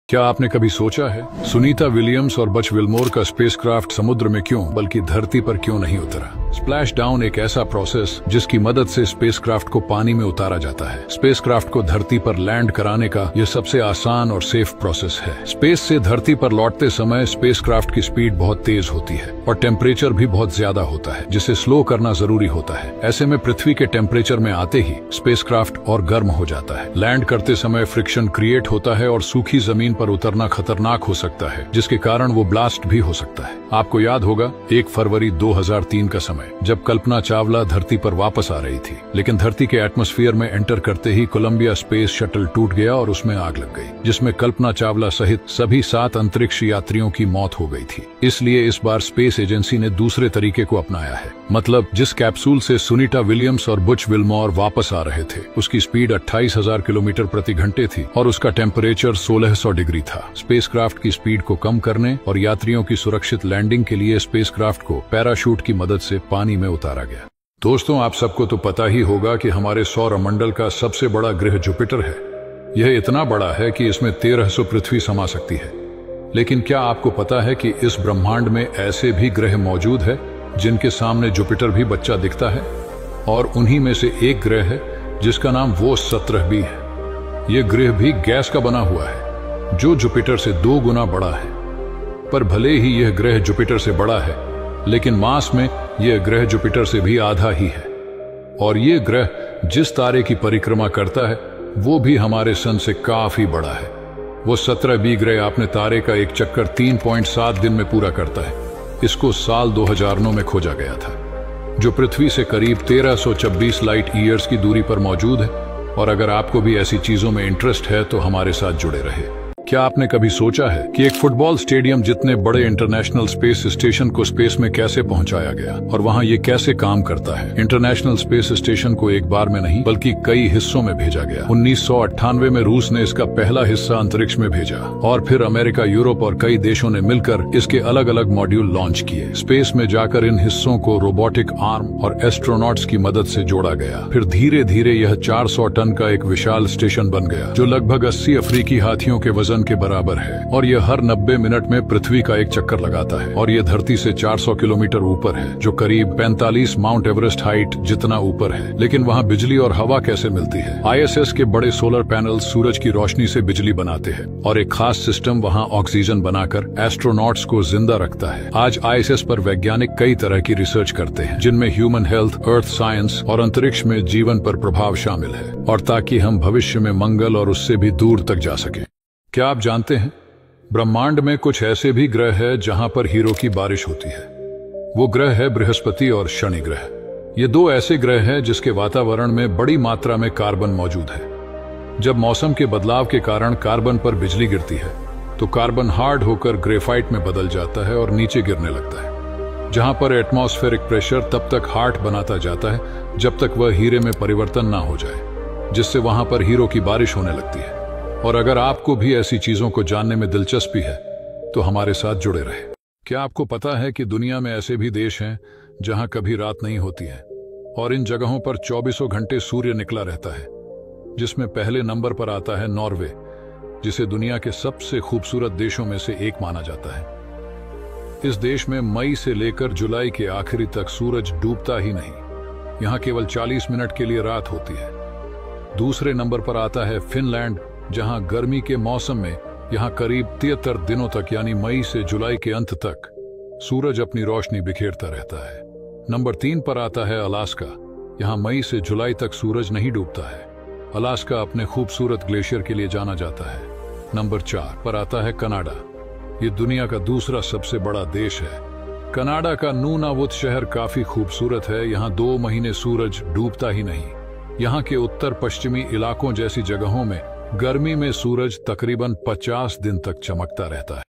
क्या आपने कभी सोचा है सुनीता विलियम्स और बच विल्मोर का स्पेसक्राफ्ट समुद्र में क्यों बल्कि धरती पर क्यों नहीं उतरा? स्प्लैश डाउन एक ऐसा प्रोसेस जिसकी मदद से स्पेसक्राफ्ट को पानी में उतारा जाता है। स्पेसक्राफ्ट को धरती पर लैंड कराने का यह सबसे आसान और सेफ प्रोसेस है। स्पेस से धरती पर लौटते समय स्पेसक्राफ्ट की स्पीड बहुत तेज होती है और टेम्परेचर भी बहुत ज्यादा होता है, जिसे स्लो करना जरूरी होता है। ऐसे में पृथ्वी के टेम्परेचर में आते ही स्पेसक्राफ्ट और गर्म हो जाता है। लैंड करते समय फ्रिक्शन क्रिएट होता है और सूखी जमीन पर उतरना खतरनाक हो सकता है, जिसके कारण वो ब्लास्ट भी हो सकता है। आपको याद होगा 1 फरवरी 2003 का समय, जब कल्पना चावला धरती पर वापस आ रही थी, लेकिन धरती के एटमॉस्फेयर में एंटर करते ही कोलंबिया स्पेस शटल टूट गया और उसमें आग लग गई, जिसमें कल्पना चावला सहित सभी 7 अंतरिक्ष यात्रियों की मौत हो गई थी। इसलिए इस बार स्पेस एजेंसी ने दूसरे तरीके को अपनाया है। मतलब जिस कैप्सूल से सुनीता विलियम्स और बच विल्मोर वापस आ रहे थे, उसकी स्पीड 28,000 किलोमीटर प्रति घंटे थी और उसका टेम्परेचर 1600 डिग्री था। स्पेसक्राफ्ट की स्पीड को कम करने और यात्रियों की सुरक्षित लैंडिंग के लिए स्पेसक्राफ्ट को पैराशूट की मदद से पानी में उतारा गया। दोस्तों, आप सबको तो पता ही होगा कि हमारे सौरमंडल का सबसे बड़ा ग्रह जुपिटर है। यह इतना बड़ा है कि इसमें 1300 पृथ्वी समा सकती है। लेकिन क्या आपको पता है कि इस ब्रह्मांड में ऐसे भी ग्रह मौजूद है जिनके सामने जुपिटर भी बच्चा दिखता है? और उन्हीं में से एक ग्रह है जिसका नाम वोस 17 भी है। यह ग्रह भी गैस का बना हुआ है, जो जुपिटर से 2 गुना बड़ा है। पर भले ही यह ग्रह जुपिटर से बड़ा है, लेकिन मास में यह ग्रह जुपिटर से भी आधा ही है। और यह ग्रह जिस तारे की परिक्रमा करता है वो भी हमारे सन से काफी बड़ा है। वो 17 बी ग्रह अपने तारे का एक चक्कर 3.7 दिन में पूरा करता है। इसको साल 2009 में खोजा गया था, जो पृथ्वी से करीब 1326 लाइट ईयर्स की दूरी पर मौजूद है। और अगर आपको भी ऐसी चीजों में इंटरेस्ट है तो हमारे साथ जुड़े रहे। क्या आपने कभी सोचा है कि एक फुटबॉल स्टेडियम जितने बड़े इंटरनेशनल स्पेस स्टेशन को स्पेस में कैसे पहुंचाया गया और वहां ये कैसे काम करता है? इंटरनेशनल स्पेस स्टेशन को एक बार में नहीं बल्कि कई हिस्सों में भेजा गया। 1998 में रूस ने इसका पहला हिस्सा अंतरिक्ष में भेजा और फिर अमेरिका, यूरोप और कई देशों ने मिलकर इसके अलग अलग मॉड्यूल लॉन्च किए। स्पेस में जाकर इन हिस्सों को रोबोटिक आर्म और एस्ट्रोनॉट्स की मदद से जोड़ा गया। फिर धीरे धीरे यह 400 टन का एक विशाल स्टेशन बन गया, जो लगभग 80 अफ्रीकी हाथियों के वजन के बराबर है। और यह हर 90 मिनट में पृथ्वी का एक चक्कर लगाता है। और यह धरती से 400 किलोमीटर ऊपर है, जो करीब 45 माउंट एवरेस्ट हाइट जितना ऊपर है। लेकिन वहाँ बिजली और हवा कैसे मिलती है? ISS के बड़े सोलर पैनल सूरज की रोशनी से बिजली बनाते हैं और एक खास सिस्टम वहाँ ऑक्सीजन बनाकर एस्ट्रोनॉट्स को जिंदा रखता है। आज ISS पर वैज्ञानिक कई तरह की रिसर्च करते हैं, जिनमें ह्यूमन हेल्थ, अर्थ साइंस और अंतरिक्ष में जीवन पर प्रभाव शामिल है, और ताकि हम भविष्य में मंगल और उससे भी दूर तक जा सके। क्या आप जानते हैं ब्रह्मांड में कुछ ऐसे भी ग्रह है जहां पर हीरो की बारिश होती है? वो ग्रह है बृहस्पति और शनि ग्रह। ये 2 ऐसे ग्रह हैं जिसके वातावरण में बड़ी मात्रा में कार्बन मौजूद है। जब मौसम के बदलाव के कारण कार्बन पर बिजली गिरती है तो कार्बन हार्ड होकर ग्रेफाइट में बदल जाता है और नीचे गिरने लगता है, जहां पर एटमॉस्फेरिक प्रेशर तब तक हार्ट बनाता जाता है जब तक वह हीरे में परिवर्तन ना हो जाए, जिससे वहां पर हीरो की बारिश होने लगती है। और अगर आपको भी ऐसी चीजों को जानने में दिलचस्पी है तो हमारे साथ जुड़े रहे। क्या आपको पता है कि दुनिया में ऐसे भी देश हैं जहां कभी रात नहीं होती है और इन जगहों पर 24 घंटे सूर्य निकला रहता है? जिसमें पहले नंबर पर आता है नॉर्वे, जिसे दुनिया के सबसे खूबसूरत देशों में से एक माना जाता है। इस देश में मई से लेकर जुलाई के आखिरी तक सूरज डूबता ही नहीं। यहाँ केवल 40 मिनट के लिए रात होती है। दूसरे नंबर पर आता है फिनलैंड, जहां गर्मी के मौसम में यहां करीब 73 दिनों तक यानी मई से जुलाई के अंत तक सूरज अपनी रोशनी बिखेरता रहता है। नंबर 3 पर आता है अलास्का। यहां मई से जुलाई तक सूरज नहीं डूबता है। अलास्का अपने खूबसूरत ग्लेशियर के लिए जाना जाता है। नंबर 4 पर आता है कनाडा। ये दुनिया का दूसरा सबसे बड़ा देश है। कनाडा का नूनावुत शहर काफी खूबसूरत है। यहाँ 2 महीने सूरज डूबता ही नहीं। यहाँ के उत्तर पश्चिमी इलाकों जैसी जगहों में गर्मी में सूरज तकरीबन 50 दिन तक चमकता रहता है।